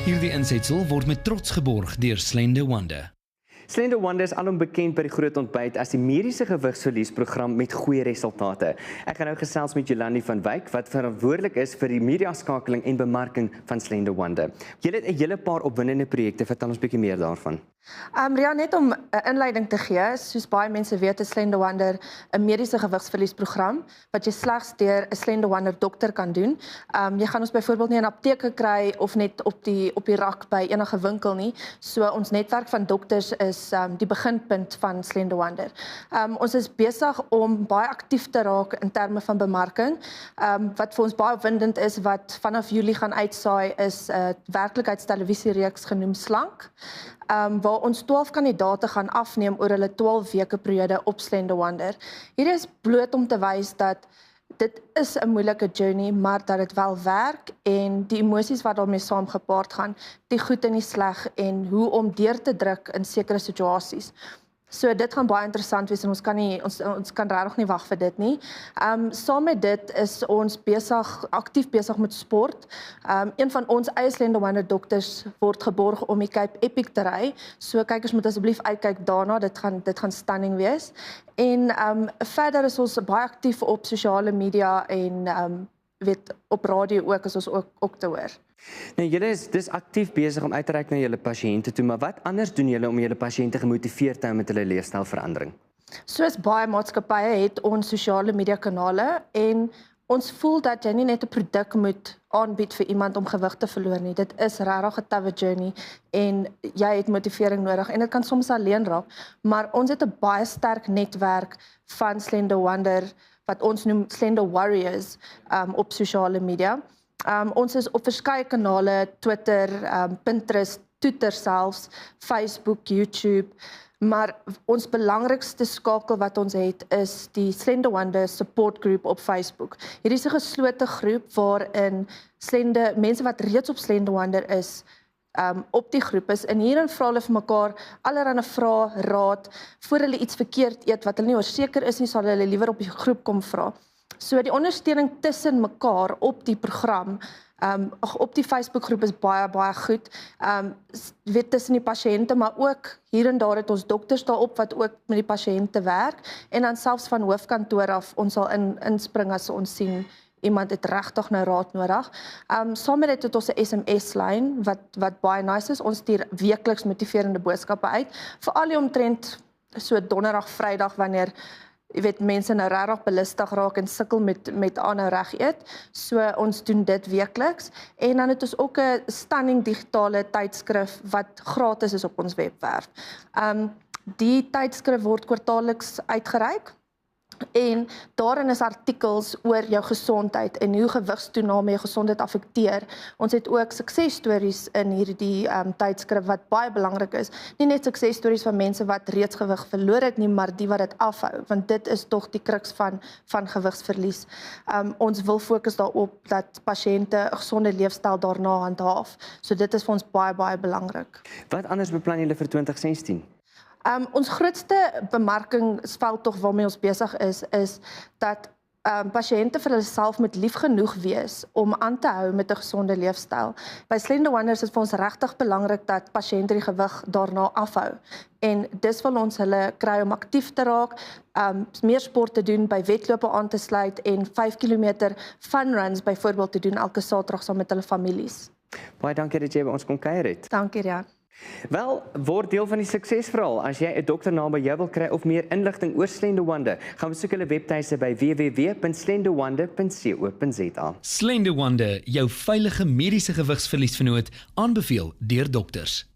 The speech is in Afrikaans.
Hierdie insetsel word met trots geborg deur Slender Wonder. Slender Wonder is alom bekend by die groot ontbyt as die mediese gewigsverliesprogram met goeie resultate. Ek gaan nou gesels met Jolandi van Wyk wat verantwoordelik is vir die mediaskakeling en bemarking van Slender Wonder. Julle het 'n hele paar opwindende projekte, vertel ons 'n bietjie meer daarvan. Ja, net om 'n inleiding te gee, soos baie mense weet, is Slender Wonder 'n mediese gewigsverliesprogram wat jy slegs deur 'n Slender Wonder dokter kan doen. Jy gaan ons byvoorbeeld nie in apteke kry of net op die rak by enige winkel nie. So ons netwerk van dokters is die beginpunt van Slender Wonder. Ons is besig om baie aktief te raak in terme van bemarking. Wat vir ons baie opwindend is, wat vanaf Julie gaan uitsaai, is 'n werklikheidstelevisiereeks genoem Slank. Waar ons 12 kandidate gaan afneem oor hulle 12 weke periode op Slender Wonder. Hierdie is bloot om te wys dat dit is 'n moeilike journey, maar dat dit wel werk en die emosies wat daarmee saamgepaard gaan, die goed en die sleg en hoe om deur te druk in sekere situasies. So dit gaan baie interessant wees en ons kan regtig nie wag vir dit nie. Saam met dit is ons aktief besig met sport. Een van ons eie Slender Wonder dokters word geborg om die Cape Epic te ry. So kykers moet asseblief uitkyk daarna, dit gaan stunning wees. En verder is ons baie aktief op sosiale media en op radio ook, as ons ook te hoor. Nou, julle is dus aktief besig om uit te reik na julle pasiënte toe, maar wat anders doen julle om julle pasiënte gemotiveerd te hou met hulle leefstylverandering? Soos baie maatskappye het ons sosiale media kanale en ons voel dat jy nie net 'n produk moet aanbied vir iemand om gewig te verloor nie. Dit is regtig 'n tawe journey en jy het motivering nodig en dit kan soms alleen raak, maar ons het 'n baie sterk netwerk van Slender Wonder wat ons noem Slender Warriors op sosiale media. Ons is op verskeie kanale, Twitter, Pinterest, Twitter selfs, Facebook, YouTube, maar ons belangrikste skakel wat ons het is die Slender Wonder support group op Facebook. Hierdie is 'n geslote groep waarin mense wat reeds op Slender Wonder is, op die groep is en hierin vra hulle vir mekaar allerlei vrae, raad, voor hulle iets verkeerd eet wat hulle nie oorseker is nie, sal hulle liewer op die groep kom vra. So die ondersteuning tussen mekaar op die program, op die Facebookgroep is baie goed. Tussen die pasiënte, maar ook hier en daar het ons dokters daarop wat ook met die pasiënte werk en dan selfs van hoofkantoor af, ons sal inspring as ons sien iemand het regtig nou raad nodig. Saam met dit het ons 'n SMS-lyn wat baie nice is. Ons stuur weekliks motiverende boodskappe uit, veral omtrent so donderdag, Vrydag wanneer mense nou regtig belustig raak en sukkel met aanhou reg eet. So ons doen dit weekliks en dan het ons ook 'n stunning digitale tydskrif wat gratis is op ons webwerf. Die tydskrif word kwartaalliks uitgereik. En daarin is artikels oor jou gesondheid en hoe gewigstoename jou gesondheid affekteer. Ons het ook suksesstories in hierdie tydskrif wat baie belangrik is. Nie net suksesstories van mense wat reeds gewig verloor het nie, maar die wat dit afhou, want dit is tog die kruks van gewigsverlies. Ons wil fokus daarop dat pasiënte 'n gesonde leefstyl daarna handhaaf. So dit is vir ons baie belangrik. Wat anders beplan julle vir 2016? Ons grootste bemarkingsveldtog waarmee ons besig is dat pasiënte vir hulself moet lief genoeg wees om aan te hou met 'n gesonde leefstyl. By Slender Wonder is dit vir ons regtig belangrik dat pasiënte die gewig daarna afhou. En dis wil ons hulle kry om aktief te raak, meer sport te doen, by wedlope aan te sluit en 5 km fun runs byvoorbeeld te doen elke Saterdag saam met hulle families. Baie dankie dat jy by ons kom kuier het. Dankie, Rian. Wel, word deel van die suksesverhaal. As jy 'n dokter naby jou wil kry of meer inligting oor Slender Wonder, gaan besoek hulle webtuiste by www.slenderwonder.co.za. Slender Wonder, jou veilige mediese gewigsverliesvernoot, aanbeveel deur dokters.